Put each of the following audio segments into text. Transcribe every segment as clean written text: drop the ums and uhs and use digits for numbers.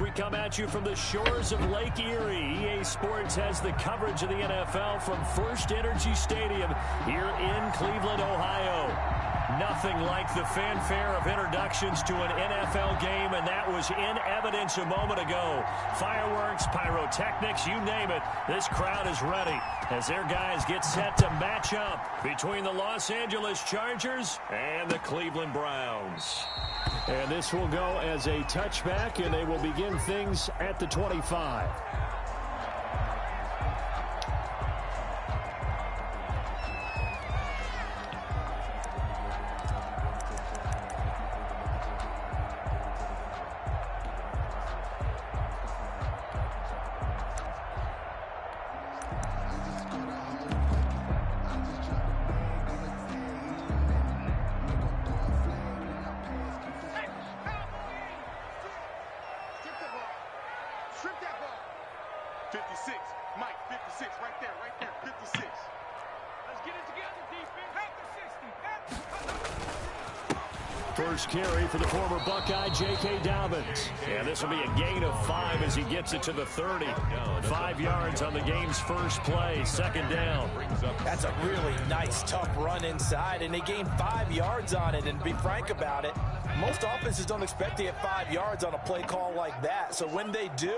We come at you from the shores of Lake Erie. EA Sports has the coverage of the NFL from First Energy Stadium here in Cleveland, Ohio. Nothing like the fanfare of introductions to an NFL game, and that was in evidence a moment ago. Fireworks, pyrotechnics, you name it. This crowd is ready as their guys get set to match up between the Los Angeles Chargers and the Cleveland Browns. And this will go as a touchback, and they will begin things at the 25. First carry for the former Buckeye, J.K. Dobbins. And this will be a gain of 5 as he gets it to the 30. 5 yards on the game's first play, second down. That's a really nice, tough run inside, and they gained 5 yards on it. And to be frank about it, most offenses don't expect to get 5 yards on a play call like that. So when they do,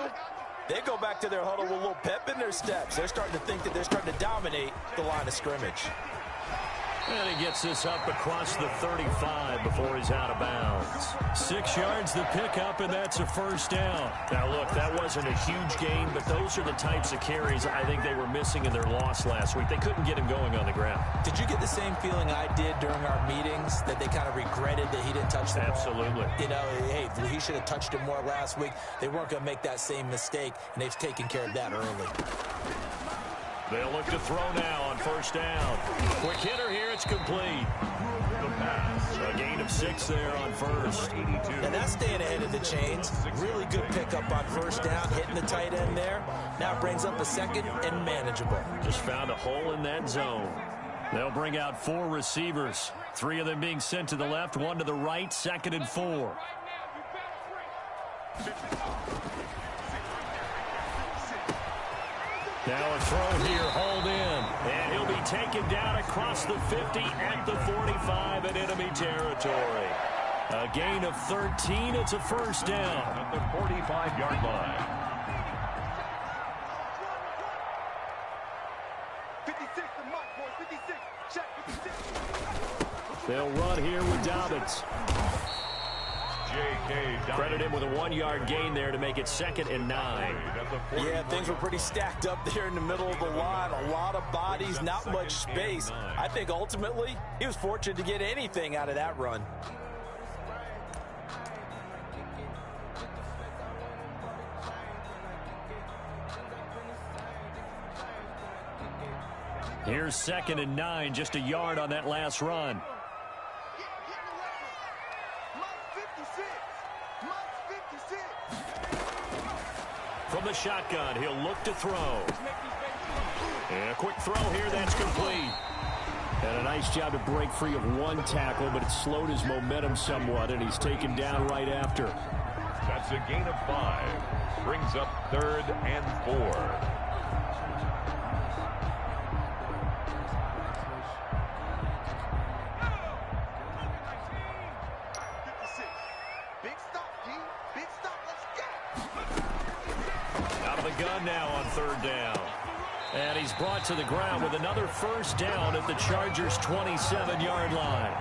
they go back to their huddle with a little pep in their steps. They're starting to think that they're starting to dominate the line of scrimmage. And he gets this up across the 35 before he's out of bounds. 6 yards the pickup, and that's a first down. Now, look, that wasn't a huge gain, but those are the types of carries I think they were missing in their loss last week. They couldn't get him going on the ground. Did you get the same feeling I did during our meetings, that they kind of regretted that he didn't touch the ball? Absolutely. You know, hey, he should have touched it more last week. They weren't going to make that same mistake, and they've taken care of that early. They'll look to throw now on first down. Quick hitter here, it's complete. The pass. A gain of 6 there on first. Now that's staying ahead of the chains. Really good pickup on first down, hitting the tight end there. Now brings up a second and manageable. Just found a hole in that zone. They'll bring out 4 receivers. 3 of them being sent to the left, 1 to the right, 2nd and 4. Now a throw here, hold in, and he'll be taken down across the 50 at the 45 in enemy territory. A gain of 13, it's a first down. At the 45-yard line. 56, the mark, boy, 56, check, 56. They'll run here with Dobbins. Credit him with a 1-yard gain there to make it 2nd and 9. Yeah, things were pretty stacked up there in the middle of the line. A lot of bodies, not much space. I think ultimately he was fortunate to get anything out of that run. Here's 2nd and 9, just a yard on that last run. From the shotgun, he'll look to throw. And a quick throw here, that's complete. And a nice job to break free of 1 tackle, but it slowed his momentum somewhat, and he's taken down right after. That's a gain of 5. Brings up 3rd and 4. Gun now on 3rd down. And he's brought to the ground with another first down at the Chargers' 27-yard line.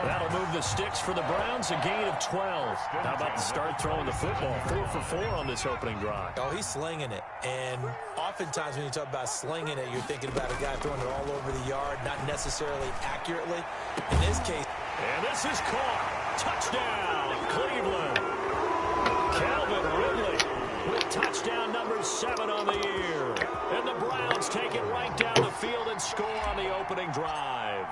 That'll move the sticks for the Browns, a gain of 12. How about the start throwing the football? 4 for 4 on this opening drive. Oh, he's slinging it. And oftentimes when you talk about slinging it, you're thinking about a guy throwing it all over the yard, not necessarily accurately. In this case. And this is caught. Touchdown, Cleveland. Calvin Ridley with touchdown number 7 on the year. And the Browns take it right down the field and score on the opening drive.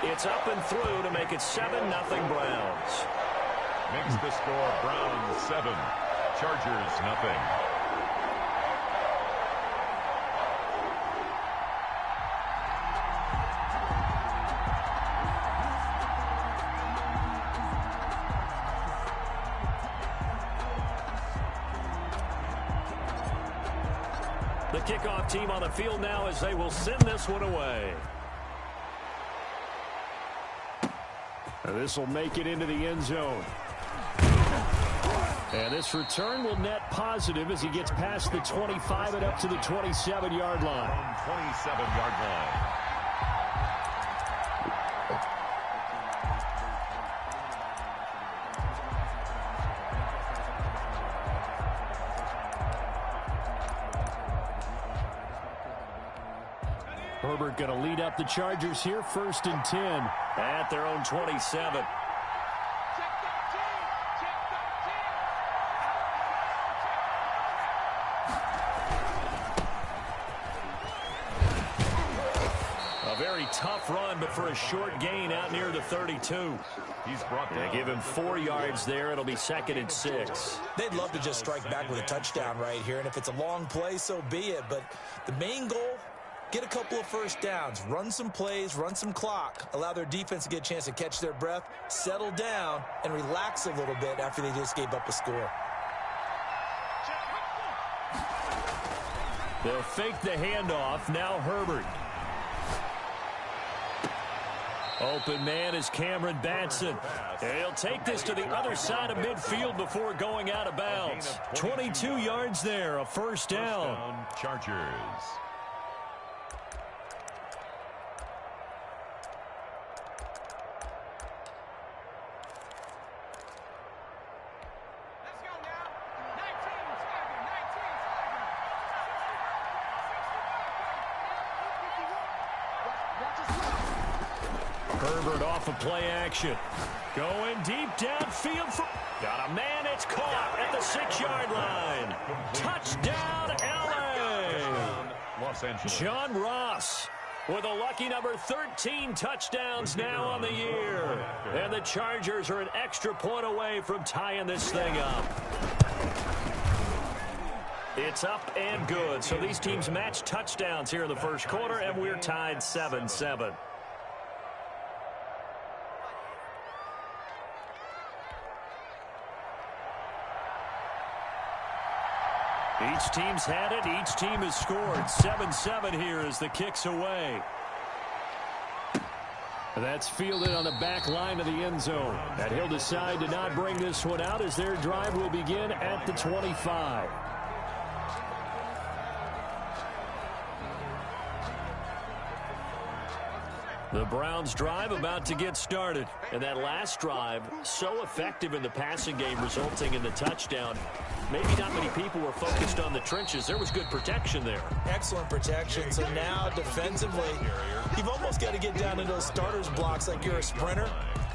It's up and through to make it 7-0 Browns. Makes the score Browns 7, Chargers nothing. The kickoff team on the field now as they will send this one away. This will make it into the end zone. And this return will net positive as he gets past the 25 and up to the 27-yard line. 27-yard line. Herbert going to lead up the Chargers here, 1st and 10 at their own 27. A very tough run, but for a short gain out near the 32. He's brought down. They give him 4 yards there. It'll be 2nd and 6. They'd love to just strike back with a touchdown right here, and if it's a long play, so be it. But the main goal, get a couple of first downs, run some plays, run some clock, allow their defense to get a chance to catch their breath, settle down, and relax a little bit after they just gave up a score. They'll fake the handoff. Now Herbert. Open man is Cameron Batson. And he'll take this to the other side of midfield before going out of bounds. 22 yards there, a first down. Chargers. Herbert off of play action. Going deep downfield. Got a man. It's caught at the 6-yard line. Touchdown, L.A. Los Angeles. John Ross with a lucky number 13 touchdowns now on the year. And the Chargers are an extra point away from tying this thing up. It's up and good. So these teams match touchdowns here in the first quarter, and we're tied 7-7. Each team's had it. Each team has scored. 7-7 here as the kick's away. That's fielded on the back line of the end zone. And he'll decide to not bring this one out as their drive will begin at the 25. The Browns drive about to get started. And that last drive, so effective in the passing game, resulting in the touchdown. Maybe not many people were focused on the trenches. There was good protection there. Excellent protection. So now defensively, you've almost got to get down in those starters blocks like you're a sprinter.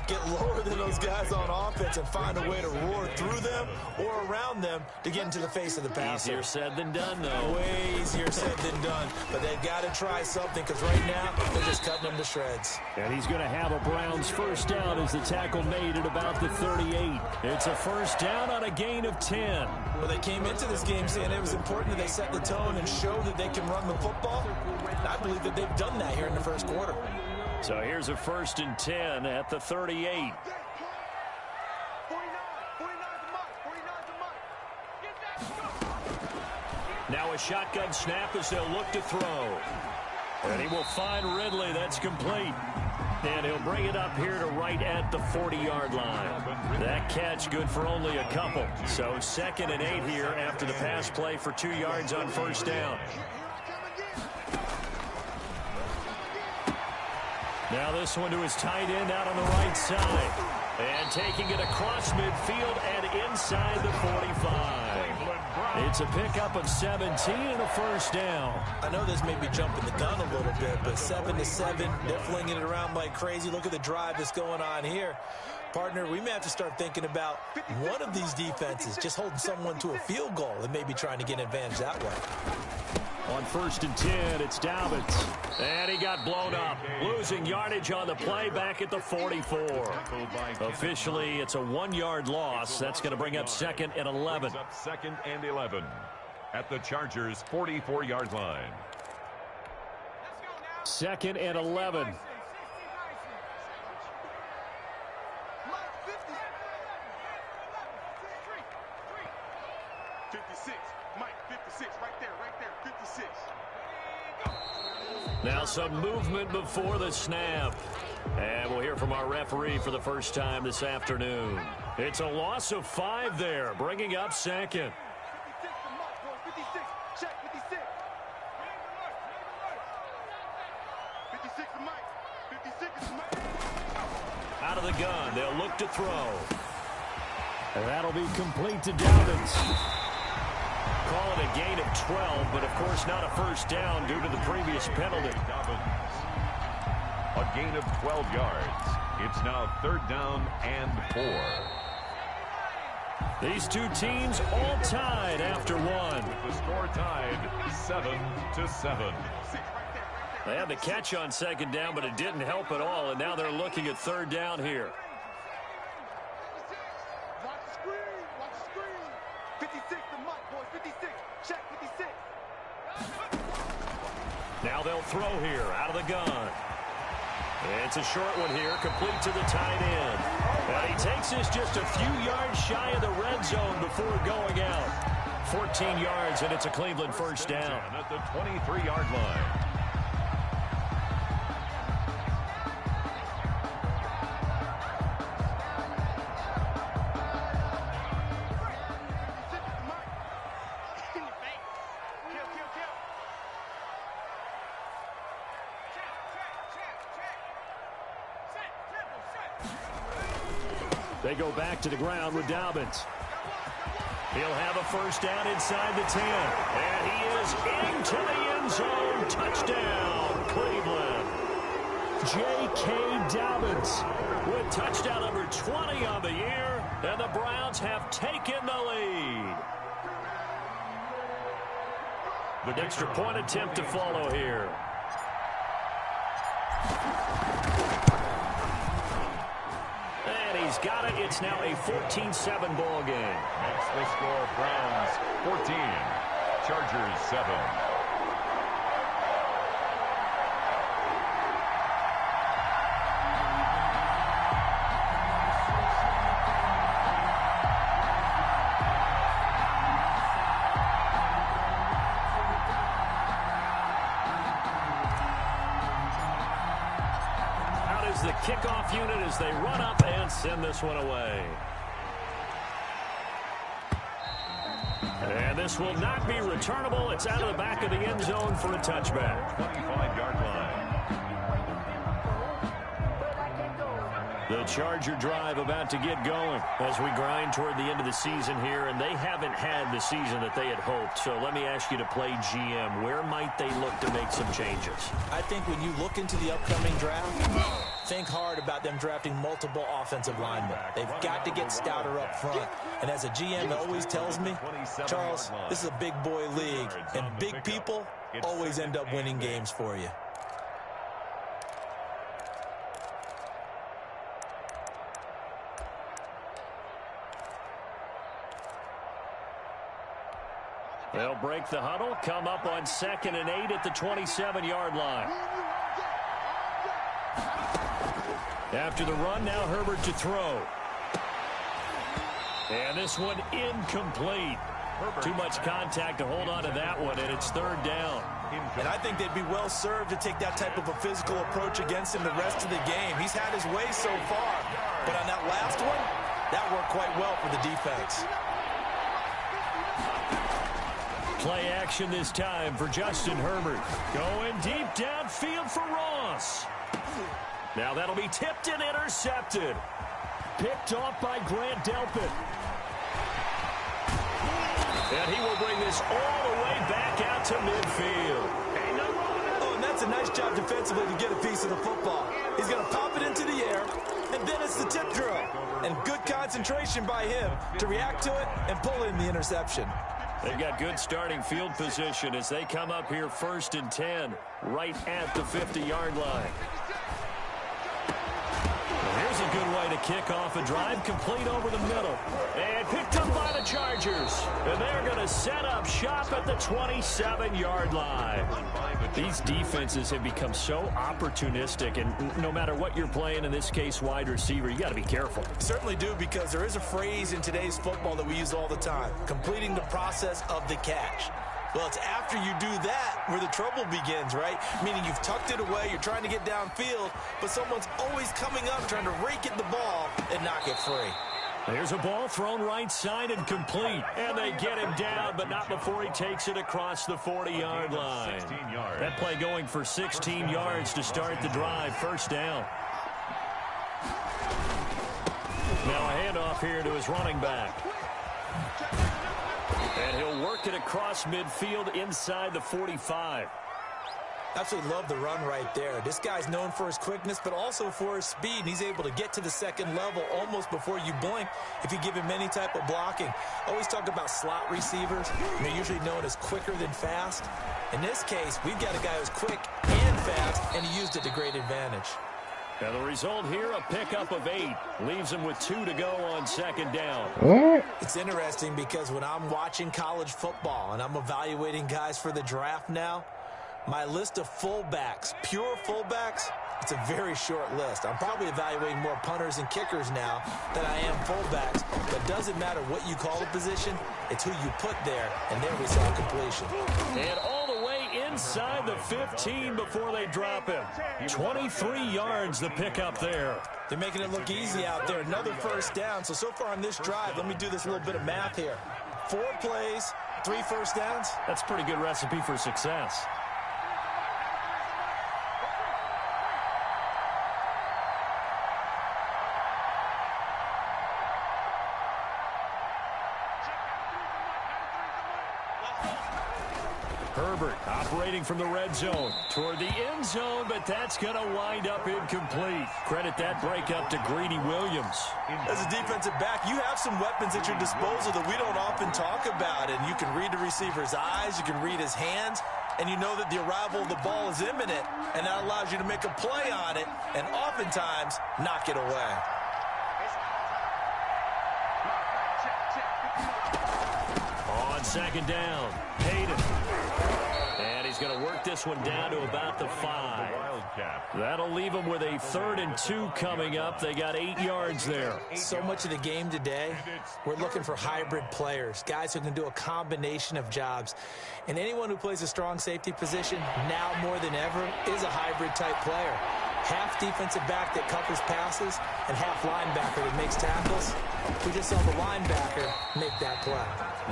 Get lower than those guys on offense and find a way to roar through them or around them to get into the face of the passer. Easier said than done, though. Way easier said than done. But they've got to try something because right now they're just cutting them to shreds. And he's going to have a Browns first down as the tackle made at about the 38. It's a first down on a gain of 10. Well, they came into this game saying it was important that they set the tone and show that they can run the football. I believe that they've done that here in the first quarter. So here's a 1st and 10 at the 38. Now a shotgun snap as they'll look to throw. And he will find Ridley. That's complete. And he'll bring it up here to right at the 40-yard line. That catch good for only a couple. So 2nd and 8 here after the pass play for 2 yards on first down. Now this one to his tight end out on the right side. And taking it across midfield and inside the 45. It's a pickup of 17 and a first down. I know this may be jumping the gun a little bit, but 7-7, they're flinging it around like crazy. Look at the drive that's going on here. Partner, we may have to start thinking about one of these defenses just holding someone to a field goal and maybe trying to get an advantage that way. On 1st and 10, it's Dobbins. And he got blown up. Losing yardage on the play back at the 44. Officially, it's a 1-yard loss. That's going to bring up 2nd and 11. 2nd and 11 at the Chargers' 44-yard line. 2nd and 11. 56. Mike, 56. Right there, 56. Now some movement before the snap. And we'll hear from our referee for the first time this afternoon. It's a loss of 5 there, bringing up second. 56 to Mike, boys. 56. Check, 56. 56 to Mike. 56 to Mike. Out of the gun, they'll look to throw. And that'll be complete to Dobbins. Call it a gain of 12, but of course not a first down due to the previous penalty. A gain of 12 yards. It's now 3rd down and 4. These two teams all tied after one. The score tied 7-7. They had the catch on 2nd down, but it didn't help at all, and now they're looking at 3rd down here. Watch the screen. Watch the screen. 56 to Mike, boys. 56. Check, 56. Now they'll throw here out of the gun. It's a short one here, complete to the tight end. And he takes this just a few yards shy of the red zone before going out. 14 yards, and it's a Cleveland first down. At the 23-yard line. They go back to the ground with Dobbins. He'll have a first down inside the 10. And he is into the end zone. Touchdown, Cleveland. J.K. Dobbins with touchdown number 20 on the year. And the Browns have taken the lead. The extra point attempt to follow here. He's got it. It's now a 14-7 ball game. That's the score. Browns 14, Chargers 7. The kickoff unit as they run up and send this one away. And this will not be returnable. It's out of the back of the end zone for a touchback. 25-yard line. The Charger drive about to get going as we grind toward the end of the season here, and they haven't had the season that they had hoped. So let me ask you to play GM. Where might they look to make some changes? I think when you look into the upcoming draft, think hard about them drafting multiple offensive linemen. They've got to get stouter up front. And as a GM that always tells me, Charles, this is a big boy league, and big people always end up winning games for you. They'll break the huddle, come up on 2nd and 8 at the 27-yard line. After the run, now Herbert to throw. And this one incomplete. Too much contact to hold on to that one, and it's 3rd down. And I think they'd be well served to take that type of a physical approach against him the rest of the game. He's had his way so far, but on that last one, that worked quite well for the defense. Play action this time for Justin Herbert. Going deep downfield for Ross. Now that'll be tipped and intercepted. Picked off by Grant Delpit. And he will bring this all the way back out to midfield. Oh, and that's a nice job defensively to get a piece of the football. He's going to pop it into the air, and then it's the tip drill. And good concentration by him to react to it and pull in the interception. They've got good starting field position as they come up here 1st and 10, right at the 50-yard line. Here's a good way to kick off a drive, complete over the middle. And picked up by the Chargers. And they're going to set up shop at the 27-yard line. By the These defenses have become so opportunistic, and no matter what you're playing, in this case, wide receiver, you got to be careful. Certainly do, because there is a phrase in today's football that we use all the time, completing the process of the catch. Well, it's after you do that where the trouble begins, right? Meaning you've tucked it away, you're trying to get downfield, but someone's always coming up trying to rake at the ball and knock it free. There's a ball thrown right side and complete. And they get him down, but not before he takes it across the 40-yard line. That play going for 16 yards to start the drive. First down. Now a handoff here to his running back. And he'll work it across midfield inside the 45. Absolutely love the run right there. This guy's known for his quickness, but also for his speed. And he's able to get to the second level almost before you blink if you give him any type of blocking. Always talk about slot receivers. They're usually known as quicker than fast. In this case, we've got a guy who's quick and fast, and he used it to great advantage. And the result here, a pickup of 8. Leaves him with 2 to go on second down. It's interesting because when I'm watching college football and I'm evaluating guys for the draft now, my list of fullbacks, pure fullbacks, it's a very short list. I'm probably evaluating more punters and kickers now than I am fullbacks. But it doesn't matter what you call the position, it's who you put there. And there we saw completion. And all the way inside the 15 before they drop him. 23 yards the pickup there. They're making it look easy out there. Another first down. So far on this drive, let me do this little bit of math here. 4 plays, 3 first downs. That's a pretty good recipe for success. Herbert operating from the red zone toward the end zone, but that's going to wind up incomplete. Credit that breakup to Greedy Williams. As a defensive back, you have some weapons at your disposal that we don't often talk about, and you can read the receiver's eyes, you can read his hands, and you know that the arrival of the ball is imminent, and that allows you to make a play on it and oftentimes knock it away. On second down, Hayden. And he's going to work this one down to about the 5. That'll leave him with a 3rd and 2 coming up. They got 8 yards there. So much of the game today, we're looking for hybrid players, guys who can do a combination of jobs. And anyone who plays a strong safety position, now more than ever, is a hybrid type player. Half defensive back that covers passes and half linebacker that makes tackles. We just saw the linebacker make that play.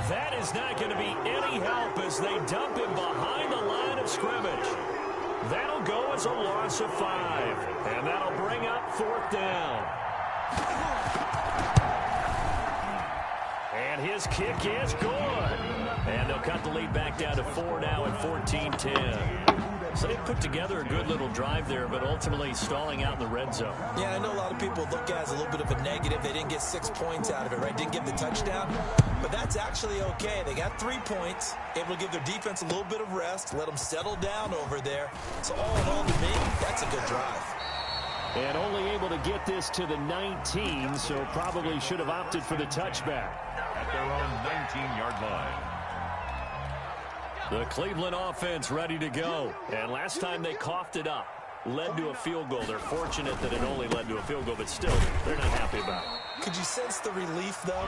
That is not going to be any help as they dump him behind the line of scrimmage. That'll go as a loss of 5. And that'll bring up 4th down. And his kick is good. And they'll cut the lead back down to 4 now at 14-10. So they put together a good little drive there, but ultimately stalling out in the red zone. Yeah, I know a lot of people look at it as a little bit of a negative. They didn't get 6 points out of it, right? Didn't get the touchdown. But that's actually okay. They got 3 points, able to give their defense a little bit of rest, let them settle down over there. So all in all, to me, that's a good drive. And only able to get this to the 19, so probably should have opted for the touchback. At their own 19-yard line. The Cleveland offense ready to go. And last time they coughed it up, led to a field goal. They're fortunate that it only led to a field goal, but still, they're not happy about it. Could you sense the relief, though,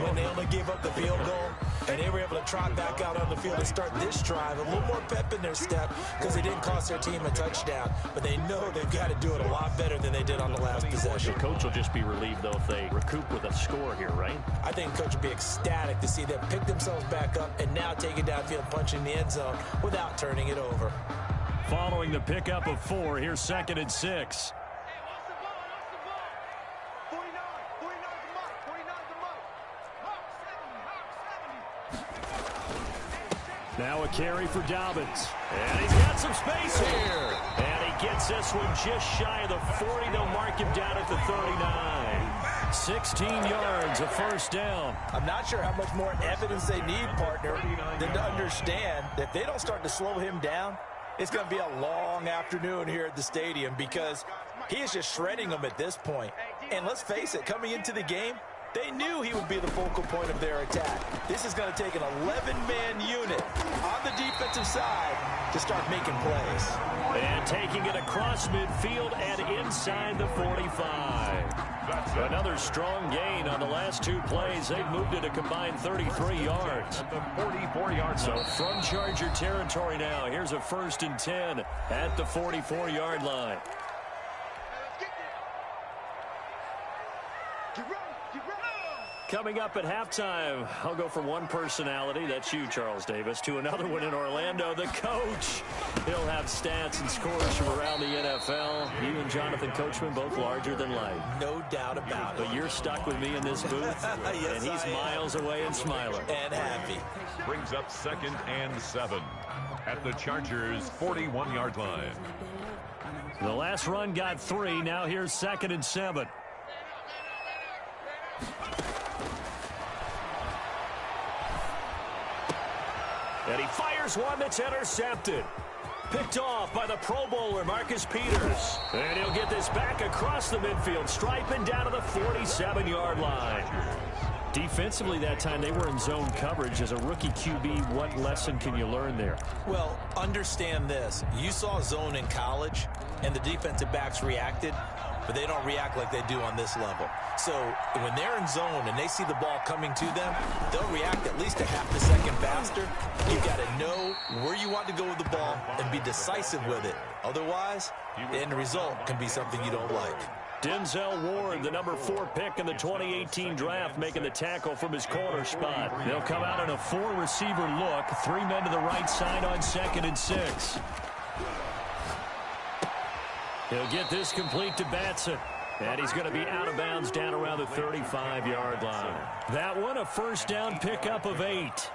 when they only gave up the field goal and they were able to trot back out on the field and start this drive? A little more pep in their step because they didn't cost their team a touchdown, but they know they've got to do it a lot better than they did on the last possession. The coach will just be relieved, though, if they recoup with a score here, right? I think the coach will be ecstatic to see them pick themselves back up and now take it downfield, punch in the end zone without turning it over. Following the pickup of 4, here's 2nd and 6. Now a carry for Dobbins. And he's got some space here. And he gets this one just shy of the 40. They'll mark him down at the 39. 16 yards, a first down. I'm not sure how much more evidence they need, partner, than to understand that if they don't start to slow him down, it's going to be a long afternoon here at the stadium because he is just shredding them at this point. And let's face it, coming into the game, They knew he would be the focal point of their attack. This is going to take an 11-man unit on the defensive side to start making plays. And taking it across midfield and inside the 45. Another strong gain on the last two plays. They've moved it a combined 33 yards. At the 44-yard So from Charger territory now, here's a 1st and 10 at the 44-yard line. Coming up at halftime, I'll go from one personality, that's you, Charles Davis, to another one in Orlando, the coach. He'll have stats and scores from around the NFL. You and Jonathan Coachman both larger than life. No doubt about it. But you're stuck with me in this booth, yes, and he's miles away and smiling. And happy. brings up 2nd and 7 at the Chargers' 41-yard line. The last run got 3. Now here's 2nd and 7. And he fires one that's intercepted. Picked off by the Pro Bowler, Marcus Peters. And he'll get this back across the midfield, striping down to the 47-yard line. Defensively that time, they were in zone coverage. As a rookie QB, what lesson can you learn there? Well, understand this. You saw zone in college, and the defensive backs reacted, but they don't react like they do on this level. So when they're in zone and they see the ball coming to them, they'll react at least a half a second faster. You've got to know where you want to go with the ball and be decisive with it. Otherwise, the end result can be something you don't like. Denzel Ward, the number 4 pick in the 2018 draft, making the tackle from his corner spot. They'll come out in a 4-receiver look. 3 men to the right side on 2nd and 6. He'll get this complete to Batson. And he's going to be out of bounds down around the 35-yard line. That one, a 1st down pickup of 8.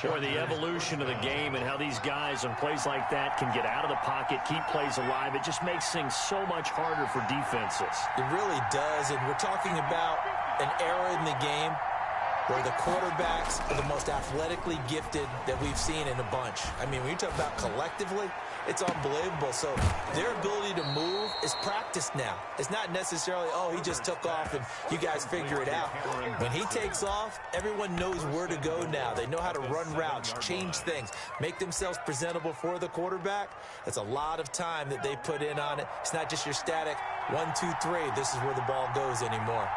For the evolution of the game and how these guys on plays like that can get out of the pocket, keep plays alive, it just makes things so much harder for defenses. It really does, and we're talking about an era in the game where the quarterbacks are the most athletically gifted that we've seen in a bunch. I mean, when you talk about collectively, it's unbelievable. So their ability to move is practiced now. It's not necessarily, oh, he just took off and you guys figure it out. When he takes off, everyone knows where to go now. They know how to run routes, change things, make themselves presentable for the quarterback. That's a lot of time that they put in on it. It's not just your static 1, 2, 3. This is where the ball goes anymore.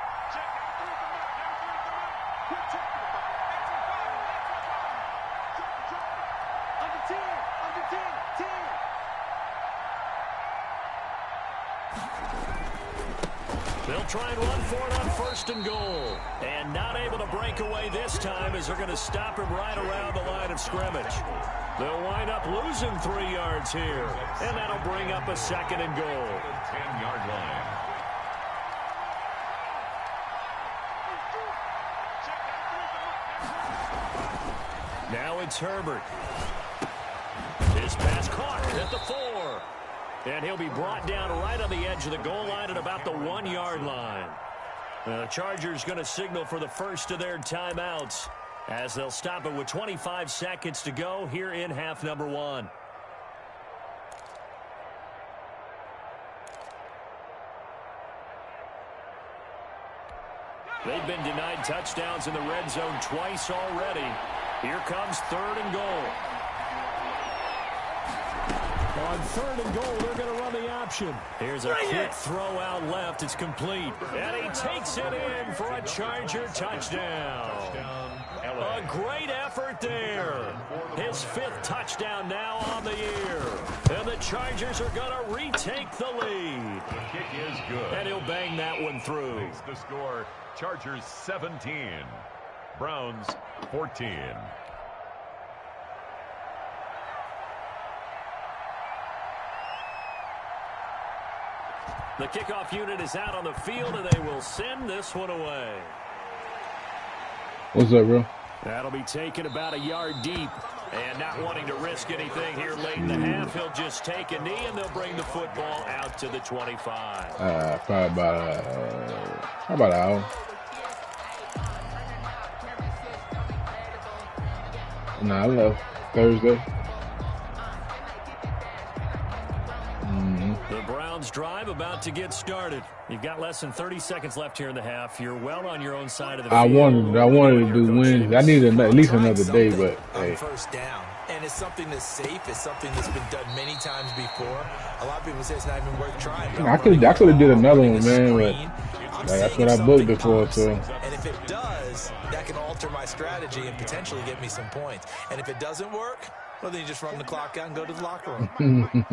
They'll try and run for it on 1st and goal. And not able to break away this time as they're going to stop him right around the line of scrimmage. They'll wind up losing 3 yards here. And that'll bring up a 2nd and goal. 10-yard line. Now it's Herbert. His pass caught at the 4. And he'll be brought down right on the edge of the goal line at about the 1-yard line. The Chargers going to signal for the first of their timeouts as they'll stop it with 25 seconds to go here in half number 1. They've been denied touchdowns in the red zone twice already. Here comes 3rd and goal. On 3rd and goal, they're going to run the option. Here's a quick throw out left. It's complete. And he takes it in for a Charger touchdown. A great effort there. His 5th touchdown now on the year. And the Chargers are going to retake the lead. The kick is good. And he'll bang that one through. Makes the score Chargers 17, Browns 14. The kickoff unit is out on the field, and they will send this one away. What's up, bro? That'll be taken about a yard deep. And not wanting to risk anything here late in the half, he'll just take a knee, and they'll bring the football out to the 25. Probably about an hour. Nah, I left Thursday. The Browns drive about to get started. You've got less than 30 seconds left here in the half. You're well on your own side of the field. I wanted to do wins. I needed at least another day, but on hey. first down. And it's something that's safe. It's something that's been done many times before. A lot of people say it's not even worth trying. I could have did another one, man, but that's what I booked it for. So. And if it does, that can alter my strategy and potentially get me some points. And if it doesn't work, well, then you just run the clock out and go to the locker room.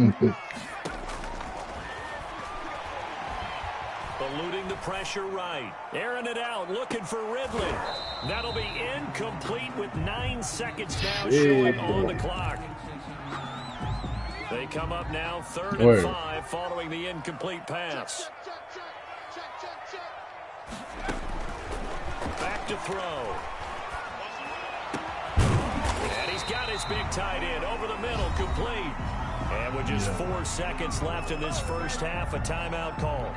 Eluding the pressure right. Airing it out, looking for Ridley. That'll be incomplete with 9 seconds now showing on the clock. They come up now 3rd and 5 following the incomplete pass. Back to throw. And he's got his big tight end over the middle, complete. And with just 4 seconds left in this first half, a timeout call.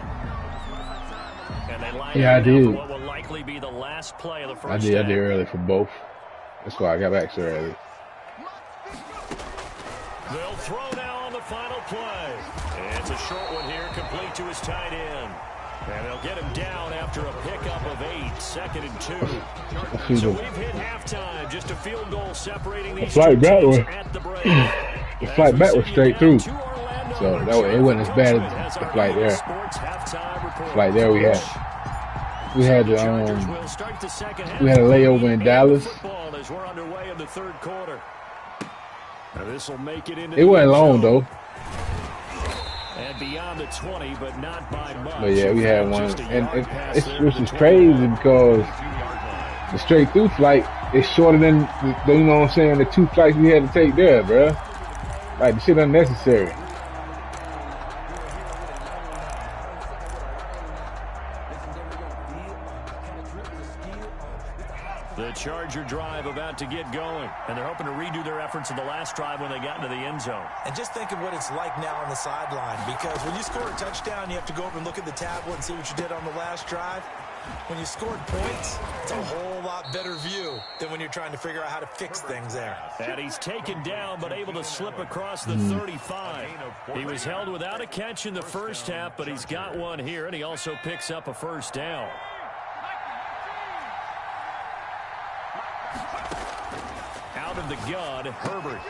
And they line I did. what will likely be the last play of the first I did early for both. That's why I got back so early. They'll throw now on the final play. And it's a short one here, complete to his tight end. And they'll get him down after a pickup of 8, 2nd and 2. So we've hit halftime. Just a field goal separating these two teams at the break. The flight back was straight through. So it wasn't as bad as the flight there. The flight there we had a layover in Dallas. It wasn't long though. And beyond the 20, but not by much. But yeah, we had one, and which is crazy because the straight through flight is shorter than you know what I'm saying. The 2 flights we had to take there, bro. Like the shit unnecessary. The Charger drive about to get going, and they're hoping to redo their efforts in the last drive when they got into the end zone. And just think of what it's like now on the sideline, because when you score a touchdown, you have to go over and look at the tablet and see what you did on the last drive. When you scored points, it's a whole lot better view than when you're trying to figure out how to fix things there. And he's taken down, but able to slip across the 35. He was held without a catch in the first half, but he's got one here, and he also picks up a first down. Out of the gun, Herbert.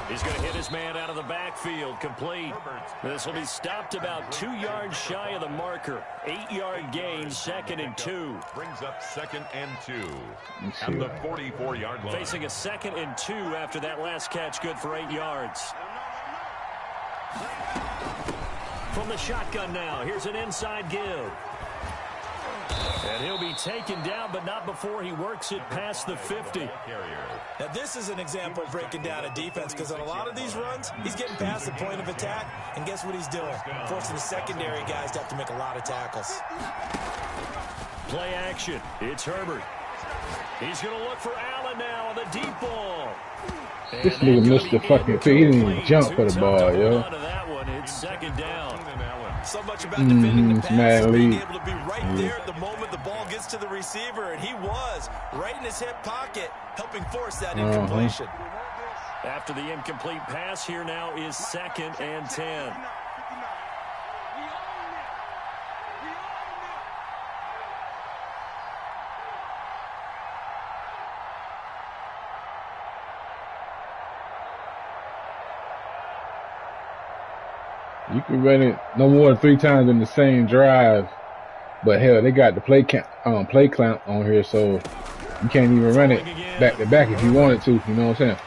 He's going to hit his man out of the backfield, complete. This will be stopped about 2 yards shy of the marker. 8-yard gain, 2nd and 2. Brings up 2nd and 2 at the 44-yard line. Facing a 2nd and 2 after that last catch, good for 8 yards. From the shotgun now, here's an inside give. And he'll be taken down, but not before he works it past the 50. Now, this is an example of breaking down a defense, because on a lot of these runs, he's getting past the point of attack, and guess what he's doing? Forcing the secondary guys to have to make a lot of tackles. Play action. It's Herbert. He's going to look for Allen now on the deep ball. This nigga missed the fucking thing. He didn't even jump for the ball, yo. That one, it's 2nd down. So much about defending the pass, being able to be right there at the moment the ball gets to the receiver, and he was right in his hip pocket, helping force that incompletion. After the incomplete pass, here now is 2nd and 10. You can run it no more than 3 times in the same drive, but hell, they got the play count on here, so you can't even run it back to back if you wanted to. You know what I'm saying?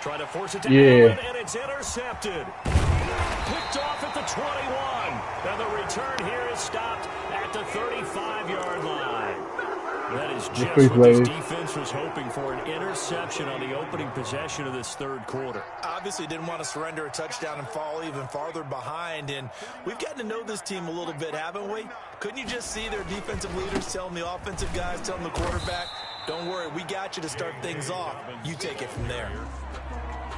Try to force it to Allen, and it's intercepted. Picked off at the 21, and the return here is stopped at the 35-yard line. That is just what this defense was hoping for, an interception on the opening possession of this 3rd quarter. Obviously didn't want to surrender a touchdown and fall even farther behind, and we've gotten to know this team a little bit, haven't we? Couldn't you just see their defensive leaders telling the offensive guys, telling the quarterback, don't worry, we got you to start things off. You take it from there.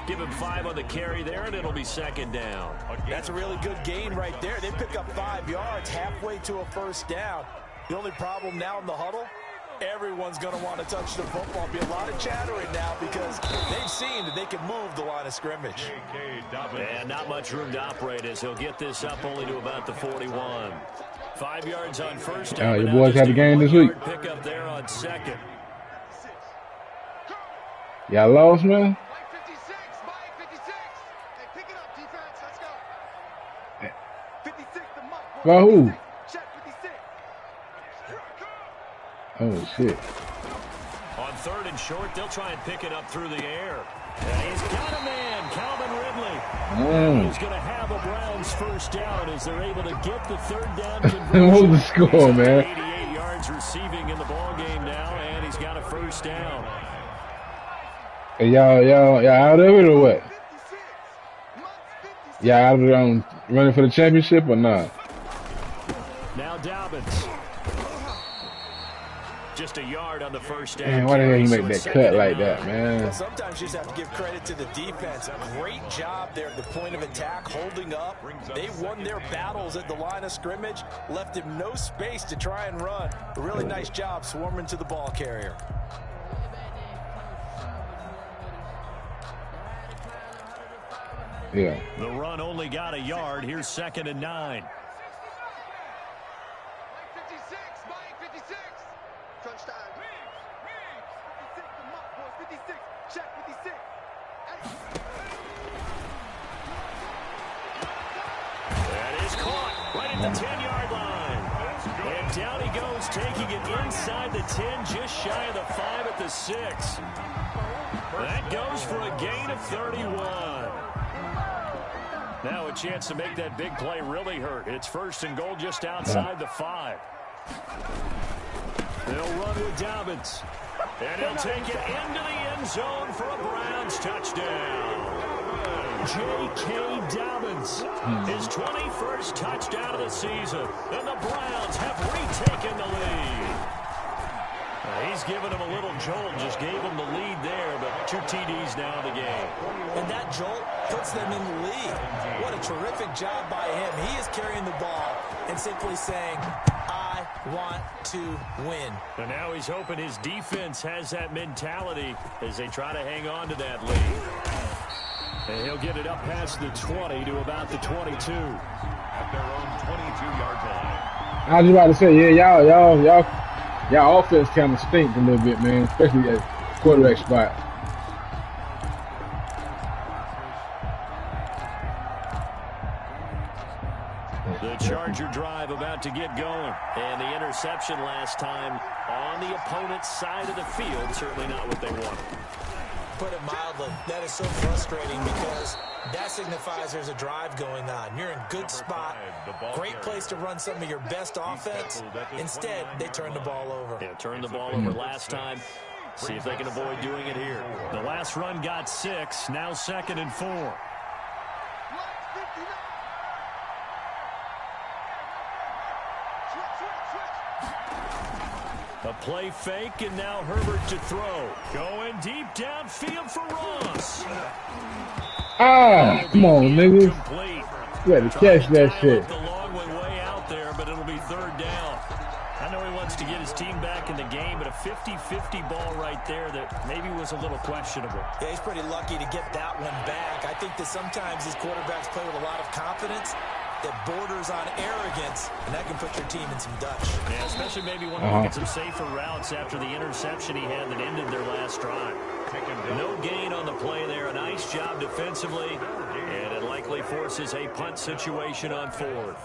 Give him 5 on the carry there, and it'll be 2nd down. That's a really good gain right there. They pick up 5 yards halfway to a first down. The only problem now in the huddle, Everyone's going to want to touch the football. Be a lot of chattering now because they've seen that they can move the line of scrimmage. And not much room to operate as he'll get this up only to about the 41. 5 yards on first down. Your boys had a game this week. Pick up there on second. Y'all lost, man? By who? Oh, shit. On third and short, they'll try and pick it up through the air. And he's got a man, Calvin Ridley. He's going to have a Browns first down as they're able to get the third down conversion. What was the score, man? 88 yards receiving in the ballgame now, and he's got a first down. Hey, y'all out of it or what? Y'all out of it running for the championship or not? Now Dobbins. Just a yard on the first down. Man, why the hell you make that cut like that, man? Well, sometimes you just have to give credit to the defense. Great job there at the point of attack, holding up. They won their battles at the line of scrimmage, left him no space to try and run. A really nice job swarming to the ball carrier. Yeah. The run only got a yard. Here's 2nd and 9. That is caught right at the 10-yard line. And down he goes, taking it inside the 10, just shy of the 5 at the 6. That goes for a gain of 31. Now a chance to make that big play really hurt. It's 1st and goal just outside the 5. They'll run with Dobbins. And he'll take it into the end zone for a Browns touchdown. J.K. Dobbins, his 21st touchdown of the season. And the Browns have retaken the lead. He's given him a little jolt, just gave him the lead there, but 2 TDs now in the game. And that jolt puts them in the lead. What a terrific job by him. He is carrying the ball and simply saying, I want to win. And now he's hoping his defense has that mentality as they try to hang on to that lead. And he'll get it up past the 20 to about the 22. At their own 22-yard line. I was about to say, yeah, y'all offense kind of stinks a little bit, man, especially at quarterback spot. The Charger drive about to get going. And the interception last time on the opponent's side of the field, certainly not what they wanted. Put it mildly, that is so frustrating because that signifies there's a drive going on. You're in good spot, great place to run some of your best offense. Instead, they turn the ball over. Yeah, turned the ball over last time. See if they can avoid doing it here. The last run got 6, now 2nd and 4. A play fake, and now Herbert to throw. Going deep downfield for Ross. Come on, niggas. You had to catch that shit. The long one way out there, but it'll be 3rd down. I know he wants to get his team back in the game, but a 50-50 ball right there that maybe was a little questionable. Yeah, he's pretty lucky to get that one back. I think that sometimes these quarterbacks play with a lot of confidence that borders on arrogance, and that can put your team in some Dutch. Yeah, especially maybe when they get some safer routes after the interception he had that ended their last drive. No gain on the play there. A nice job defensively, and it likely forces a punt situation on 4th.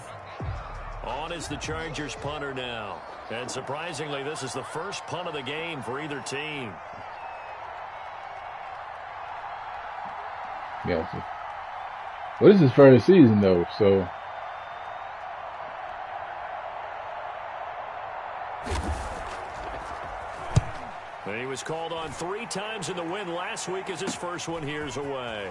On is the Chargers punter now. And surprisingly, this is the first punt of the game for either team. Gotcha. Well, this is first season, though, so... He was called on 3 times in the win last week as his first one here's away.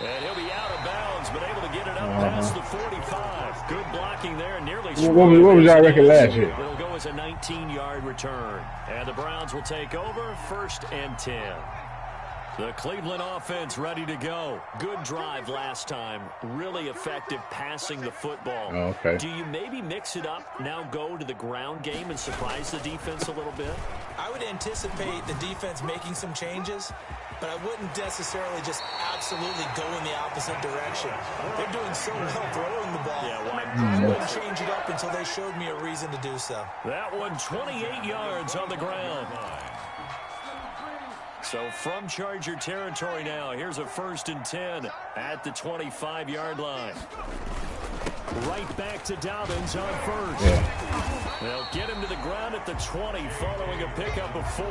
And he'll be out of bounds, but able to get it up past the 45. Good blocking there, nearly. What was y'all record last year? It'll go as a 19-yard return. And the Browns will take over 1st and 10. The Cleveland offense ready to go. Good drive last time. Really effective passing the football. Oh, okay. Do you maybe mix it up, now go to the ground game and surprise the defense a little bit? I would anticipate the defense making some changes, but I wouldn't necessarily just absolutely go in the opposite direction. They're doing so well throwing the ball. Yeah, why? I wouldn't change it up until they showed me a reason to do so. That one 28 yards on the ground. So from Charger territory now, here's a 1st and 10 at the 25-yard line. Right back to Dobbins on 1st. Yeah. They'll get him to the ground at the 20 following a pickup of 4.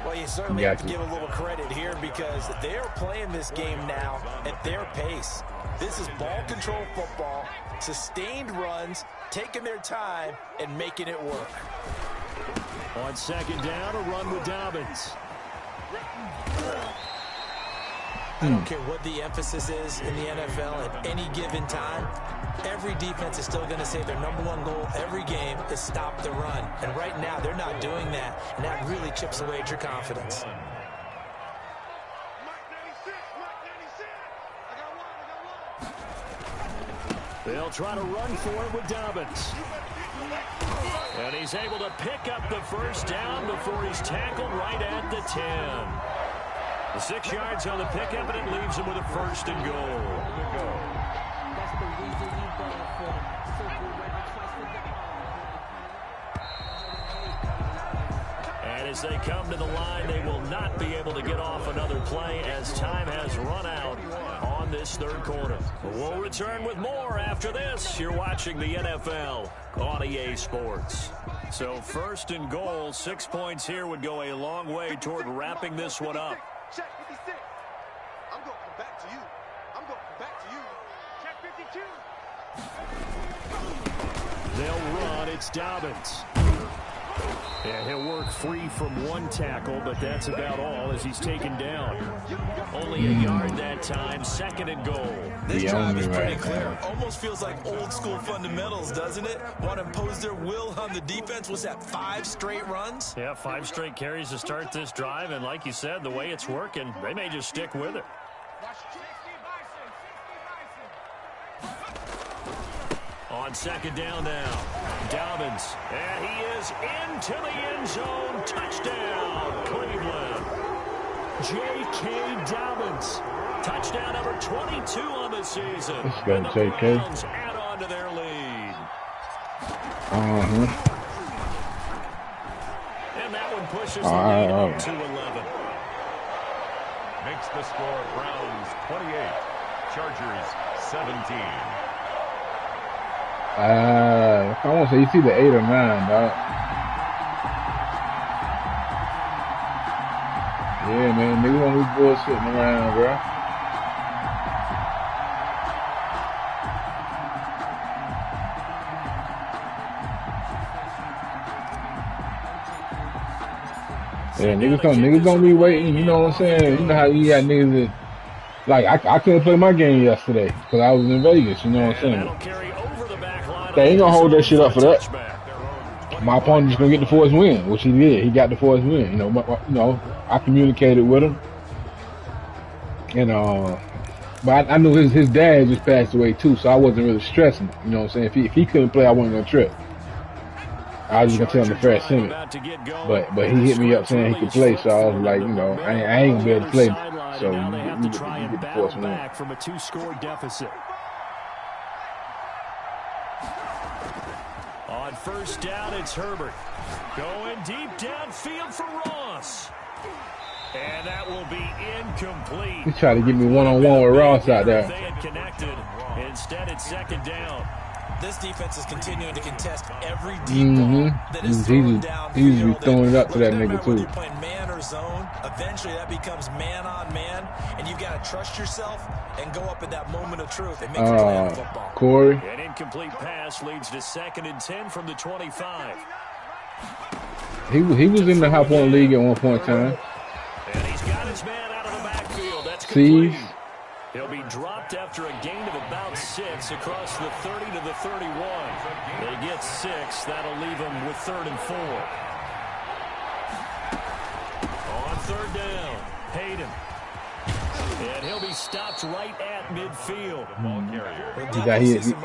Well, you certainly have to give a little credit here because they're playing this game now at their pace. This is ball control football, sustained runs, taking their time, and making it work. On 2nd down, a run with Dobbins. I don't care what the emphasis is in the NFL at any given time. Every defense is still going to say their #1 goal every game is stop the run. And right now, they're not doing that, and that really chips away at your confidence. They'll try to run for it with Dobbins. And he's able to pick up the 1st down before he's tackled right at the 10. 6 yards on the pickup, and it leaves him with a 1st and goal. And as they come to the line, they will not be able to get off another play as time has run out on this 3rd quarter. We'll return with more after this. You're watching the NFL on EA Sports. So 1st and goal, 6 points here would go a long way toward wrapping this one up. Check 56. I'm going to come back to you. I'm going to come back to you. Check 52. They'll run. It's Dobbins. Yeah, he'll work free from 1 tackle, but that's about all as he's taken down. Only a yard that time, 2nd and goal. This drive is pretty clear. Almost feels like old school fundamentals, doesn't it? Want to impose their will on the defense. Was that 5 straight runs? Yeah, 5 straight carries to start this drive, and like you said, the way it's working, they may just stick with it. On 2nd down now, Dobbins, and he is into the end zone. Touchdown, Cleveland. J.K. Dobbins, touchdown number 22 on the season. Let's go, J.K. Browns add on to their lead. And that one pushes the lead up to 11. Makes the score Browns 28, Chargers 17. I want to say it's either 8 or 9, dog. Yeah, man, niggas don't be bullshitting around, bro. Yeah, niggas don't be waiting. You know what I'm saying? You know how you got niggas that, like, I couldn't play my game yesterday because I was in Vegas. You know what I'm saying? They ain't gonna hold that shit up for that. My opponent just gonna get the 4th win, which he did. He got the 4th win. You know, I communicated with him, and but I knew his dad just passed away too, so I wasn't really stressing. You know what I'm saying? If he couldn't play, I wasn't gonna trip. I was just gonna tell him the fair sentence. But he hit me up saying he could play, so I was like, you know, I ain't gonna be able to play. So now they have to try and battle win. back from a 2-score deficit. On 1st down, it's Herbert. Going deep downfield for Ross. And that will be incomplete. He tried to get me one-on-one with Ross out there. They had connected. Instead, it's 2nd down. This defense is continuing to contest every deep ball that is thrown down. He's be throwing it up to that nigga too. Whether you're playing man or zone, eventually that becomes man on man, and you've got to trust yourself and go up at that moment of truth. It makes you play on football. Corey. An incomplete pass leads to 2nd and 10 from the 25. He was in the High Point League at one point in time. And he's got his man out of the backfield. That's complete. Ceez. He'll be dropped after a gain of about 6 across the 30 to the 31. They get 6. That'll leave them with 3rd and 4. On 3rd down, paid him. And he'll be stopped right at midfield. Ball carrier.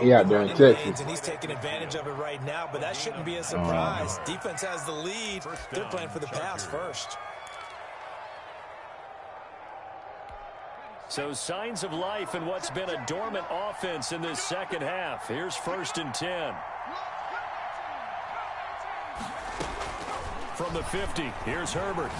He out there in Texas. And he's taking advantage of it right now, but that shouldn't be a surprise. Defense has the lead. They're playing for the pass first. So signs of life in what's been a dormant offense in this second half. Here's 1st and 10. From the 50, here's Herbert.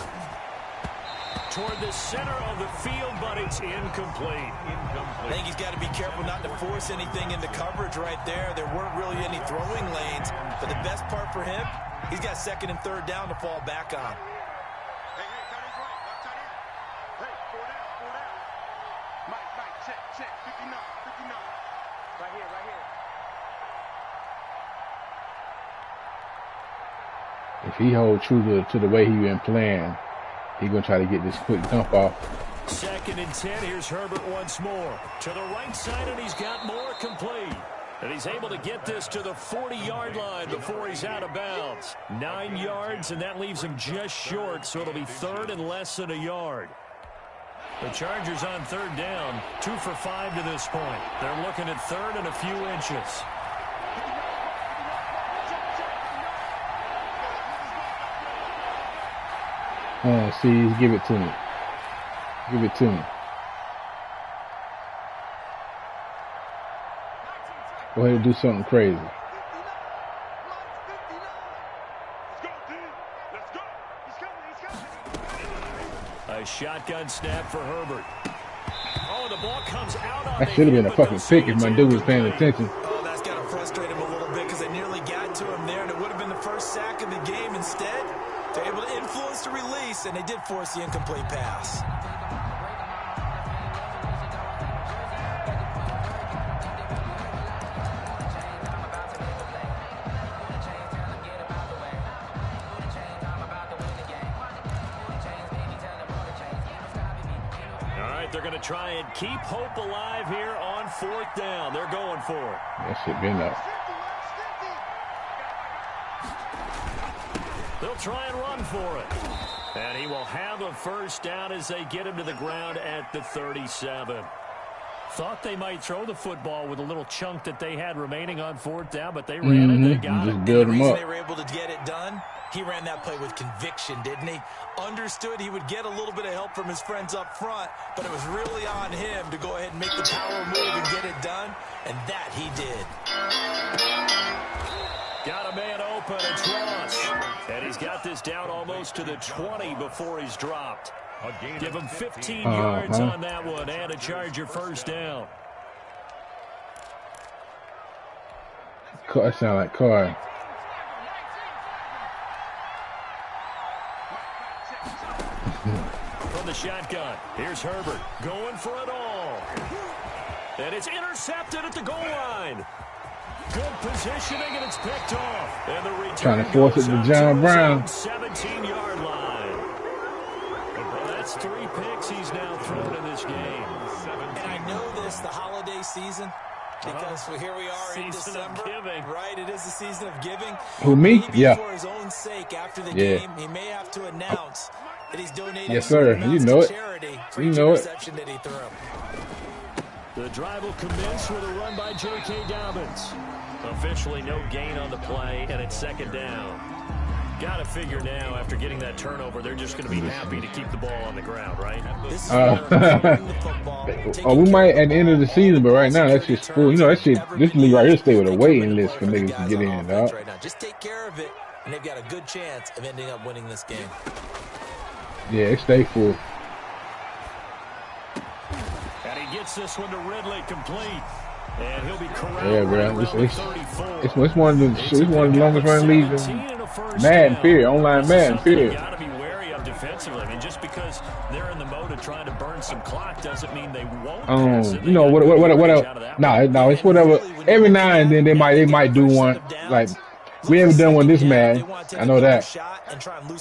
Toward the center of the field, but it's incomplete. I think he's got to be careful not to force anything into coverage right there. There weren't really any throwing lanes, but the best part for him, he's got 2nd and 3rd down to fall back on. Hey, tight end right. Tight end. Hey, 4 down. Mike, check. 59. Right here. If he holds true to the way he been playing, he's going to try to get this quick dump off. 2nd and 10. Here's Herbert once more. To the right side, and he's got more complete. And he's able to get this to the 40-yard line before he's out of bounds. 9 yards, and that leaves him just short, so it'll be 3rd and less than a yard. The Chargers on 3rd down, 2 for 5 to this point. They're looking at 3rd and a few inches. Ceez, give it to me. Give it to me. Go ahead and do something crazy. A shotgun snap for Herbert. Oh, the ball comes out on That should have been a but fucking they'll pick say if it's my dude was paying incomplete. attention. Oh, that's got to frustrate him a little bit because they nearly got to him there, and it would have been the first sack of the game. Instead, they're able to influence the release, and they did force the incomplete pass. They're going to try and keep hope alive here on 4th down. They're going for it. That shit been up. They'll try and run for it. And he will have a 1st down as they get him to the ground at the 37. Thought they might throw the football with a little chunk that they had remaining on 4th down, but they ran it. They got it. Just build The him reason up. they were able to get it done, he ran that play with conviction, didn't he? Understood he would get a little bit of help from his friends up front, but it was really on him to go ahead and make the power move and get it done, and that he did. Got a man open. It's Ross. And he's got this down almost to the 20 before he's dropped. Give him 15 yards on that one and a Charger 1st down. That sound like Carr. From the shotgun, here's Herbert going for it all. And it's intercepted at the goal line. Good positioning, and it's picked off. And the return Trying to force it to John Brown. 17-yard line. Well, that's 3 picks he's now thrown in this game. And I know this, the holiday season, because here we are in Season December. of giving. Right, it is the season of giving. Who, me? Maybe Yeah. for his own sake, after the Yeah. game, he may have to announce that he's donating Yes, sir. some You amounts know to it. charity for You each know it. interception that he threw. The drive will commence with a run by J.K. Dobbins. Officially no gain on the play, and it's 2nd down. Got to figure now, after getting that turnover, they're just going to be happy to keep the ball on the ground, right? This is the football, We might at the end of the season, but right now that's just full. You know, that shit, this league right here stay with a waiting list for niggas to get in, dog. right now. Just take care of it, and they've got a good chance of ending up winning this game. Yeah, it stay full. And he gets this one to Ridley complete. And he'll be corralled. Yeah, bro. around the It's 34. one of the longest running leagues in Madden, period. Online Madden, period. You got to be wary of defensively. I mean, just because they're in the mode of trying to burn some clock doesn't mean they won't. Pass it. You know, whatever. No, it's whatever. Every now and then they might do one. Like, we haven't done one this Madden. I know that.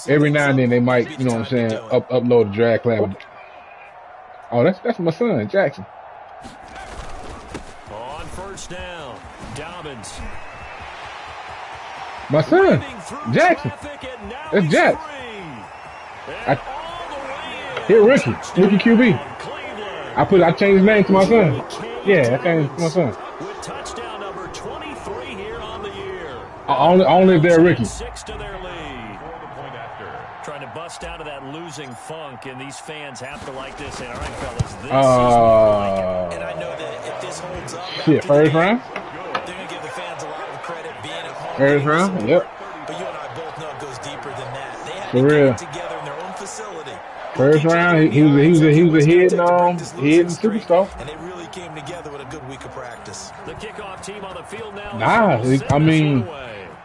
Every now and then they might, you know what I'm saying, upload a drag class. Oh, that's my son, Jackson. On 1st down, Dobbins. My son, Jackson. That's Jack. Here, Ricky QB. I changed his name to my son. Yeah, I changed it to my son. With touchdown number 23 here on the year. Only if they're Ricky. 6 to their lead. Trying to bust out of that losing funk, and these fans have to like this. And all right, fellas, this season, and I know that if this holds up, shit, first round. They're gonna give the fans a lot of credit being at home. First round, yep. But you and I both know it goes deeper than that. They had For to real. get together in their own facility. First round, he was a hidden superstar. And they really came together with a good week of practice. the kickoff team on the field now. Nah, I mean,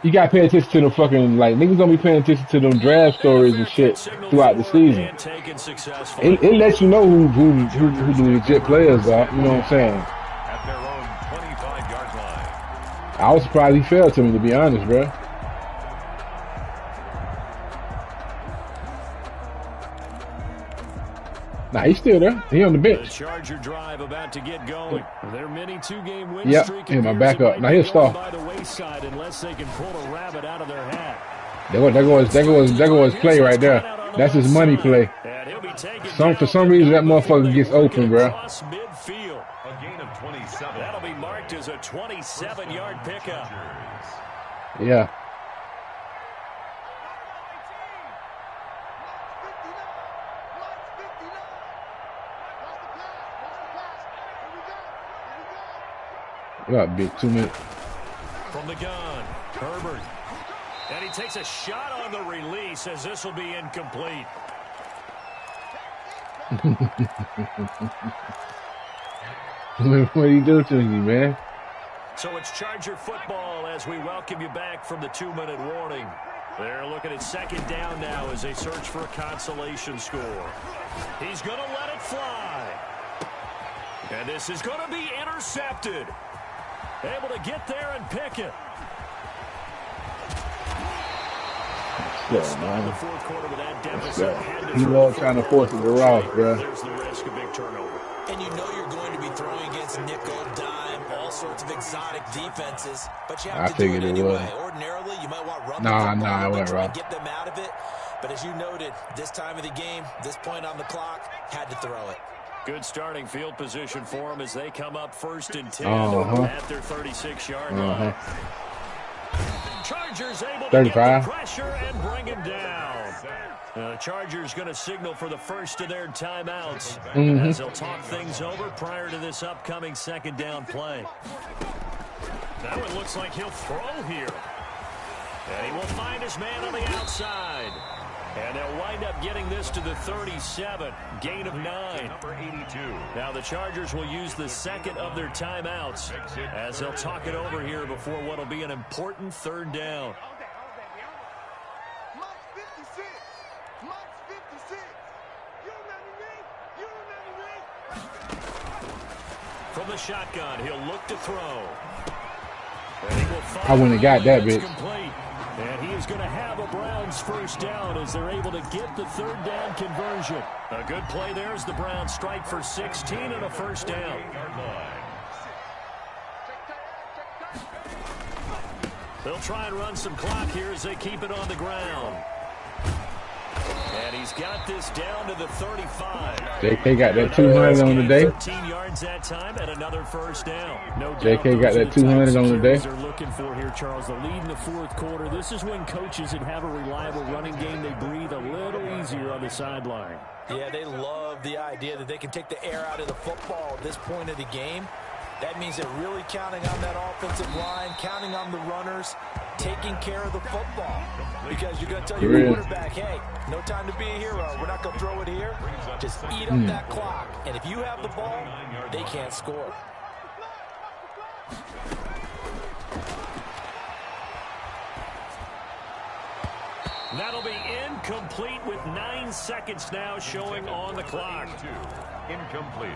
you gotta pay attention to the fucking, like, niggas gonna be paying attention to them draft stories and shit throughout the season. It lets you know who the legit players are. You know what I'm saying? At their own 25-yard line. I was surprised he fell to me, to be honest, bro. Nah, he's still there. He on the bench. The Charger drive about to get going. Their mini 2-game win streak. Yeah, my backup. Now he'll start. By the wayside unless they can pull a rabbit out of their hat. There goes his play right there. That's his money play. For some reason that motherfucker gets open, bro. A gain of 27. That'll be marked as a 27-yard pickup. Yeah. Got big 2 minutes. From the gun, Herbert. And he takes a shot on the release as this will be incomplete. What do you do to me, man? So it's Charger football as we welcome you back from the 2-minute warning. They're looking at second down now as they search for a consolation score. He's going to let it fly. And this is going to be intercepted. Able to get there and pick it. Yeah, man. The fourth quarter with that deficit. He loves trying to force it to Ross, bro. There's the risk of big turnover. And you know you're going to be throwing against nickel, dime, all sorts of exotic defenses, but you have to do it anyway. Ordinarily, you might want run it went try and get them out of it. But as you noted, this time of the game, this point on the clock, had to throw it. Good starting field position for them as they come up 1st and 10 at their 36-yard line. Chargers able to get the pressure and bring him down. The Chargers going to signal for the first of their timeouts as they'll talk things over prior to this upcoming second down play. Now it looks like he'll throw here. And he will find his man on the outside. And they'll wind up getting this to the 37, gain of 9. Number 82. Now the Chargers will use the second of their timeouts as they'll talk it over here before what will be an important third down. From the shotgun, he'll look to throw. And he will I wouldn't have got that bitch. Complete. And he is going to have a Browns first down as they're able to get the third down conversion. A good play there as the Browns strike for 16 and a first down. They'll try and run some clock here as they keep it on the ground. And he's got this down to the 35. JK got that 200 on the day. 13 yards that time and another first down. No JK got that 200 on the day. They're looking for here, Charles. The lead in the fourth quarter. This is when coaches that have a reliable running game, they breathe a little easier on the sideline. Yeah, they love the idea that they can take the air out of the football at this point of the game. That means they're really counting on that offensive line, counting on the runners, taking care of the football. Because you're going to tell your quarterback, hey, no time to be a hero. We're not going to throw it here. Just eat up that clock. And if you have the ball, they can't score. That'll be incomplete with 9 seconds now showing on the clock. Incomplete.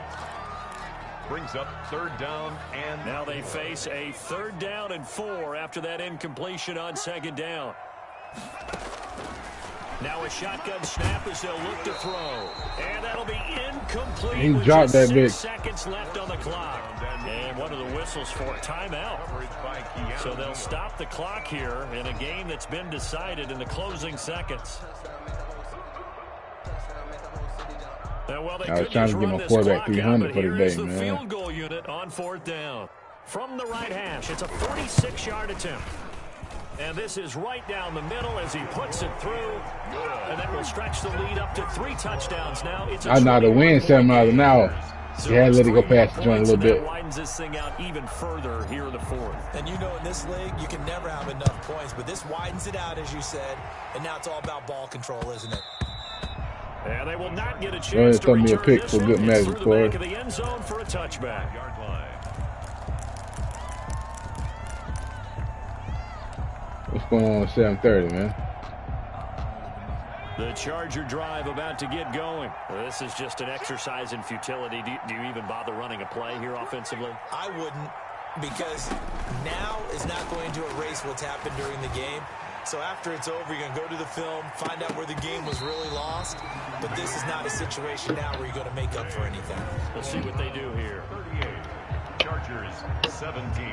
Brings up third down and now they face a third down and 4 after that incompletion on second down. Now a shotgun snap as they'll look to throw. And that'll be incomplete. He dropped that 6 seconds left on the clock. And what are the whistles for? Timeout. So they'll stop the clock here in a game that's been decided in the closing seconds. I was trying to get my quarterback 300 for the day, the man. Field goal unit on 4th down. From the right hash, it's a 46-yard attempt. And this is right down the middle as he puts it through. And that will stretch the lead up to 3 touchdowns now. It's I know the win 7 miles an hour. You had to let it go past the joint a little bit. Widens this thing out even further here in the 4th. And you know, in this league, you can never have enough points, but this widens it out, as you said, and now it's all about ball control, isn't it? And they will not get a chance to me a return pick this for one. good It's measure, through the Corey. back of the end zone for a touchback. Yard line. What's going on at 7:30, man? The Charger drive about to get going. This is just an exercise in futility. Do you even bother running a play here offensively? I wouldn't, because now is not going to erase what's happened during the game. So after it's over, you're going to go to the film, find out where the game was really lost. But this is not a situation now where you're going to make up for anything. We'll see what they do here. 38. Chargers 17.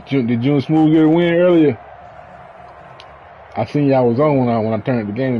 Did June Smooth get a win earlier? I seen y'all was on when I turned the game.